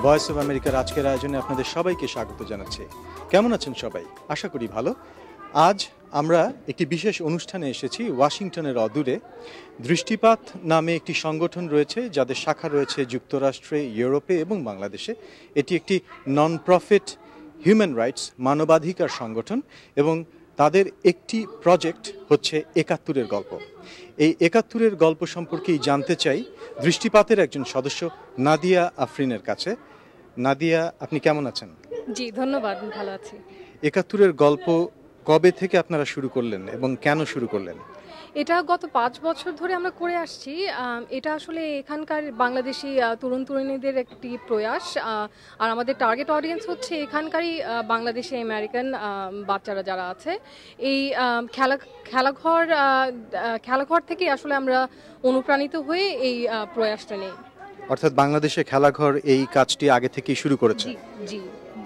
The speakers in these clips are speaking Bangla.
ভয়েস অব আমেরিকার আজকের আয়োজনে আপনাদের সবাইকে স্বাগত জানাচ্ছি। কেমন আছেন সবাই? আশা করি ভালো। আজ আমরা একটি বিশেষ অনুষ্ঠানে এসেছি ওয়াশিংটনের অদূরে। দৃষ্টিপাত নামে একটি সংগঠন রয়েছে যাদের শাখা রয়েছে যুক্তরাষ্ট্রে, ইউরোপে এবং বাংলাদেশে। এটি একটি নন প্রফিট হিউম্যান রাইটস মানবাধিকার সংগঠন এবং তাদের একটি প্রজেক্ট হচ্ছে ৭১-এর গল্প। এই ৭১-এর গল্প সম্পর্কেই জানতে চাই দৃষ্টিপাতের একজন সদস্য নাদিয়া আফরিনের কাছে। নাদিয়া, আপনি কেমন আছেন? জি ধন্যবাদ, ভালো আছি। ৭১-এর গল্প কবে থেকে আপনারা শুরু করলেন এবং কেন শুরু করলেন? এটা গত ৫ বছর ধরে আমরা করে আসছি। এটা আসলে এখানকার বাংলাদেশি তরুণ তরুণীদের একটি প্রয়াস। আর আমাদের টার্গেট অডিয়েন্স হচ্ছে এখানকারই বাংলাদেশি আমেরিকান বাচ্চারা যারা আছে। এই খেলাঘর থেকে আসলে আমরা অনুপ্রাণিত হয়ে এই প্রয়াসটা নেই। অর্থাৎ বাংলাদেশে খেলাঘর এই কাজটি আগে থেকেই শুরু করেছে। জি জি,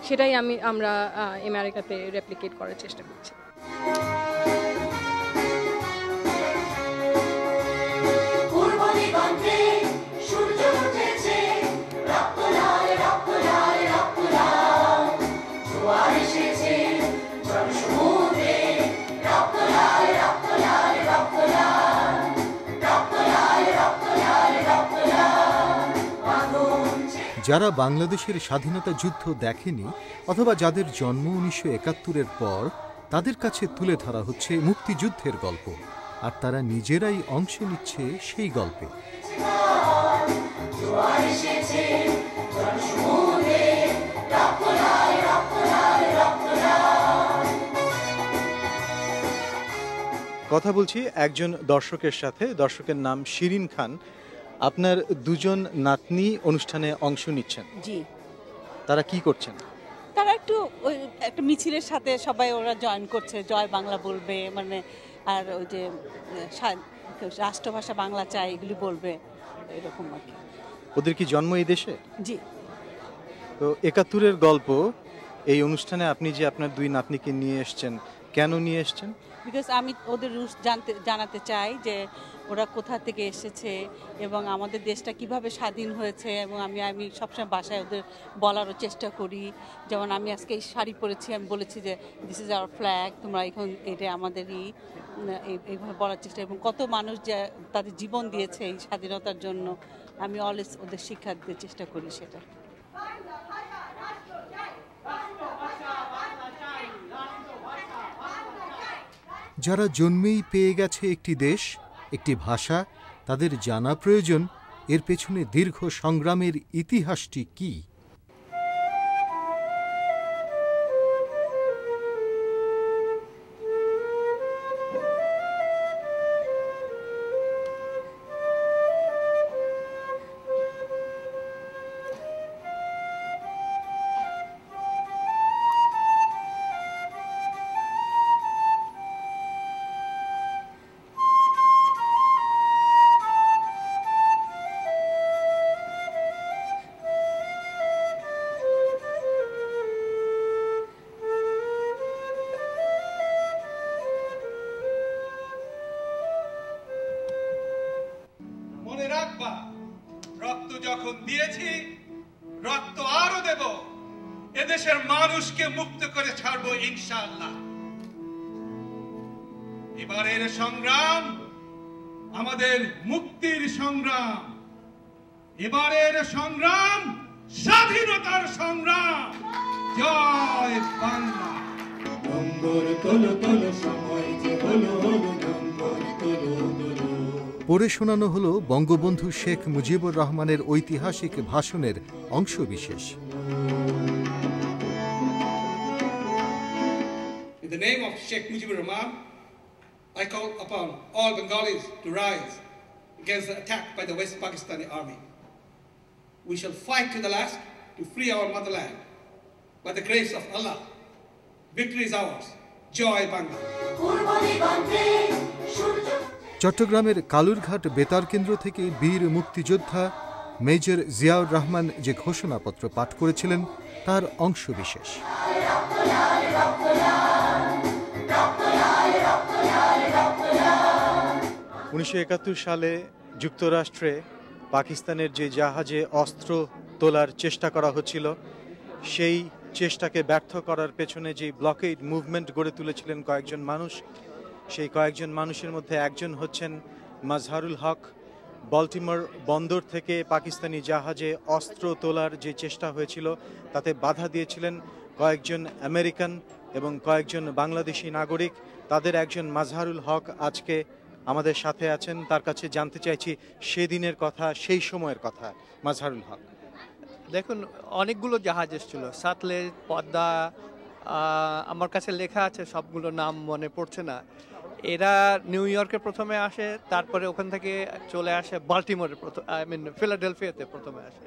সেটাই আমরা আমেরিকাতে রেপ্লিকেট করার চেষ্টা করছি। যারা বাংলাদেশের স্বাধীনতা যুদ্ধ দেখেনি অথবা যাদের জন্ম ১৯৭১-এর পর, তাদের কাছে তুলে ধরা হচ্ছে মুক্তিযুদ্ধের গল্প, আর তারা নিজেরাই অংশ নিচ্ছে সেই গল্পে। কথা বলছি একজন দর্শকের সাথে। দর্শকের নাম শিরিন খান। আপনার দুজন নাতনি অনুষ্ঠানে অংশ নিচ্ছেন। জি। তারা কি করছেন? তারা একটা মিছিলের সাথে সবাই ওরা জয়েন করছে, জয় বাংলা বলবে, মানে আর ওই যে রাষ্ট্রভাষা বাংলা চাই এগুলি বলবে, এরকম আর কি। ওদের কি জন্ম এই দেশে? জি। তো ৭১-এর গল্প এই অনুষ্ঠানে আপনি যে আপনার দুই নাতনিকে নিয়ে এসছেন, কেন নিয়ে এসছেন? বিকজ আমি ওদের রুটস জানাতে চাই যে ওরা কোথা থেকে এসেছে এবং আমাদের দেশটা কিভাবে স্বাধীন হয়েছে, এবং আমি সবসময় বাসায় ওদের বলারও চেষ্টা করি। যেমন আমি আজকে এই শাড়ি পরেছি, আমি বলেছি যে দিস ইজ আওয়ার ফ্ল্যাগ, তোমরা এখন এটা আমাদেরই, এইভাবে বলার চেষ্টা। এবং কত মানুষ যে তাদের জীবন দিয়েছে এই স্বাধীনতার জন্য, আমি অলওয়েজ ওদের শিক্ষা দিতে চেষ্টা করি সেটা। যারা জন্মেই পেয়ে গেছে একটি দেশ, একটি ভাষা, তাদের জানা প্রয়োজন এর পেছনে দীর্ঘ সংগ্রামের ইতিহাসটি কী। রক্ত যখন দিয়েছি, রক্ত আরো দেব। এদেশের মানুষকে মুক্ত করে ছাড়বো ইনশাআল্লাহ। এবারের সংগ্রাম আমাদের মুক্তির সংগ্রাম, এবারের সংগ্রাম স্বাধীনতার সংগ্রাম। জয় বাংলা। নম্বর তোলো তোলো, সময় যে হলো হলো, নম্বর তোলো তোলো। পড়ে শোনানো হলো বঙ্গবন্ধু শেখ মুজিবুর রহমানের ঐতিহাসিক ভাষণের অংশবিশেষ। In the name of Sheikh Mujibur Rahman, I call upon all Bengalis to rise against the attack by the West Pakistani army. We shall fight to the last to free our motherland. By the grace of Allah, victory is ours. Joy Bangla. চট্টগ্রামের কালুরঘাট বেতার কেন্দ্র থেকে বীর মুক্তিযোদ্ধা মেজর জিয়াউর রহমান যে ঘোষণাপত্র পাঠ করেছিলেন, তার অংশবিশেষ। 1971 সালে যুক্তরাষ্ট্রে পাকিস্তানের যে জাহাজে অস্ত্র তোলার চেষ্টা করা হচ্ছিল, সেই চেষ্টাকে ব্যর্থ করার পেছনে যে ব্লকেড মুভমেন্ট গড়ে তুলেছিলেন কয়েকজন মানুষ, সেই কয়েকজন মানুষের মধ্যে একজন হচ্ছেন মাজহারুল হক। বল্টিমোর বন্দর থেকে পাকিস্তানি জাহাজে অস্ত্র তোলার যে চেষ্টা হয়েছিল তাতে বাধা দিয়েছিলেন কয়েকজন আমেরিকান এবং কয়েকজন বাংলাদেশি নাগরিক। তাদের একজন মাজহারুল হক আজকে আমাদের সাথে আছেন, তার কাছে জানতে চাইছি সেদিনের কথা, সেই সময়ের কথা। মাজহারুল হক, দেখুন, অনেকগুলো জাহাজ এসেছিল, সাতলেজ, পদ্মা, আমার কাছে লেখা আছে, সবগুলো নাম মনে পড়ছে না। এরা নিউ ইয়র্কে প্রথমে আসে, তারপরে ওখান থেকে চলে আসে বাল্টিমোরে, ফিলাডেলফিয়াতে প্রথমে আসে।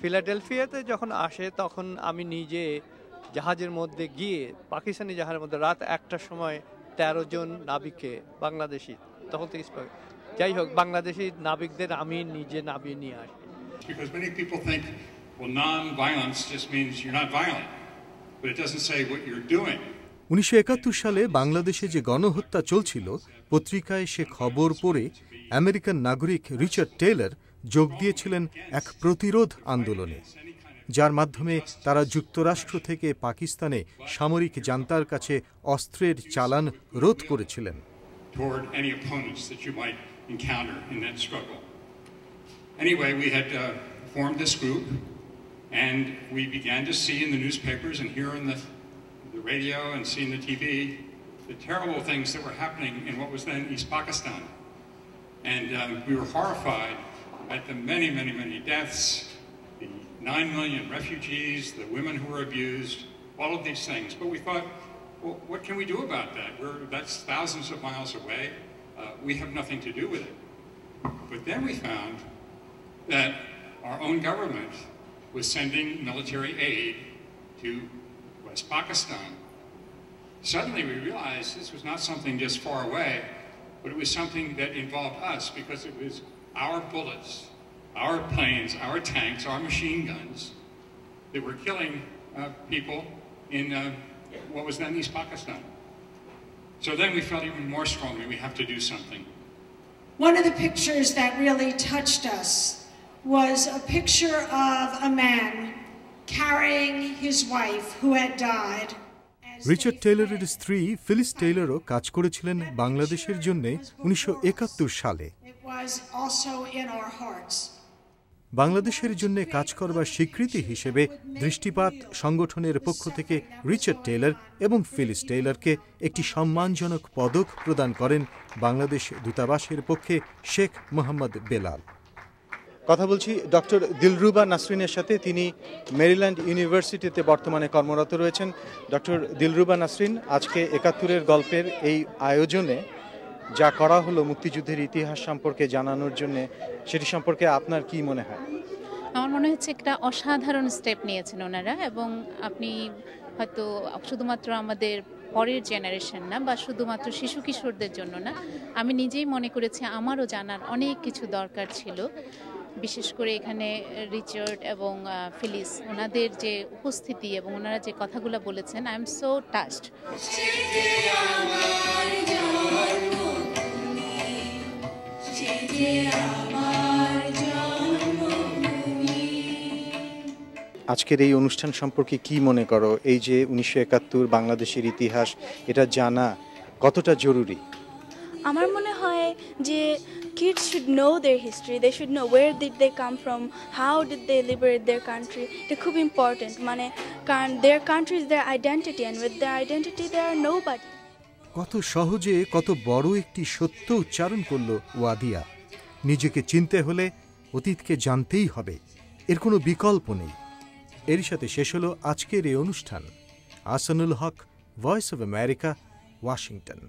ফিলাডেলফিয়াতে যখন আসে তখন আমি নিজে জাহাজের মধ্যে গিয়ে, পাকিস্তানি জাহাজের মধ্যে রাত 1টার সময় 13 জন নাবিককে, বাংলাদেশি, তখন থেকে যাই হোক বাংলাদেশি নাবিকদের আমি নিজে নাবিয়ে নিয়ে আসি। Because many people think, well, non-violence just means you're not violent, but it doesn't say what you're doing. 1971 সালে বাংলাদেশে যে গণহত্যা চলছিল, পত্রিকায় সে খবর পড়ে আমেরিকান নাগরিক রিচার্ড টেইলর যোগ দিয়েছিলেন এক প্রতিরোধ আন্দোলনে, যার মাধ্যমে তারা যুক্তরাষ্ট্র থেকে পাকিস্তানে সামরিক জান্তার কাছে অস্ত্রের চালান রোধ করেছিলেন। Toward any opponents that you might encounter in that struggle. Anyway, we had formed this group, and we began to see in the newspapers and hear in the radio and see in the TV the terrible things that were happening in what was then East Pakistan. And we were horrified at the many, many, many deaths, the 9 million refugees, the women who were abused, all of these things. But we thought, well, what can we do about that? That's thousands of miles away. We have nothing to do with it. But then we found that our own government was sending military aid to West Pakistan. Suddenly we realized this was not something just far away, but it was something that involved us, because it was our bullets, our planes, our tanks, our machine guns that were killing people in what was then East Pakistan. So then we felt even more strongly we have to do something. One of the pictures that really touched us was a picture of a man carrying his wife who had died. Richard টেইলরের স্ত্রী ফিলিস টেইলরও কাজ করেছিলেন বাংলাদেশের জন্য 1971 সালে। It was also in our hearts. বাংলাদেশের জন্য কাজ করবার স্বীকৃতি হিসেবে দৃষ্টিপাত সংগঠনের পক্ষ থেকে রিচার্ড টেইলর এবং ফিলিস টেইলরকে একটি সম্মানজনক পদক প্রদান করেন বাংলাদেশ দূতাবাসের পক্ষে শেখ মোহাম্মদ বেলাল। কথা বলছি ডক্টর দিলরুবা নাসরিনের সাথে, তিনি মেরিল্যান্ড ইউনিভার্সিটিতে বর্তমানে কর্মরত রয়েছেন। ডক্টর দিলরুবা নাসরিন, আজকে 71-এর গল্পের এই আয়োজনে যা করা হলো মুক্তিযুদ্ধের ইতিহাস সম্পর্কে জানানোর জন্য, সেটি সম্পর্কে আপনার কি মনে হয়? আমার মনে হচ্ছে একটা অসাধারণ স্টেপ নিয়েছেন ওনারা, এবং আপনি হয়তো শুধুমাত্র আমাদের পরের জেনারেশন না, বা শুধুমাত্র শিশু কিশোরদের জন্য না, আমি নিজেই মনে করেছি আমারও জানার অনেক কিছু দরকার ছিল। বিশেষ করে এখানে রিচার্ড এবং ফিলিস, ওনাদের যে উপস্থিতি এবং ওনারা যে কথাগুলো বলেছেন, আই এম সো টাচড। আজকের এই অনুষ্ঠান সম্পর্কে কি মনে করো? এই যে 1971 বাংলাদেশের ইতিহাস, এটা জানা কতটা জরুরি? আমার মনে হয় যে kids should know their history, they should know where did they come from, how did they liberate their country. এটা খুব ইম্পর্টেন্ট, মানে কারণ their country is their identity, and with their identity they are nobody. কত সহজে কত বড় একটি সত্য উচ্চারণ করল ওয়াদিয়া। নিজেকে চিনতে হলে অতীতকে জানতেই হবে, এর কোনো বিকল্প নেই। এর সাথে শেষ হলো আজকের এই অনুষ্ঠান। আহসানুল হক, ভয়েস অব আমেরিকা, ওয়াশিংটন।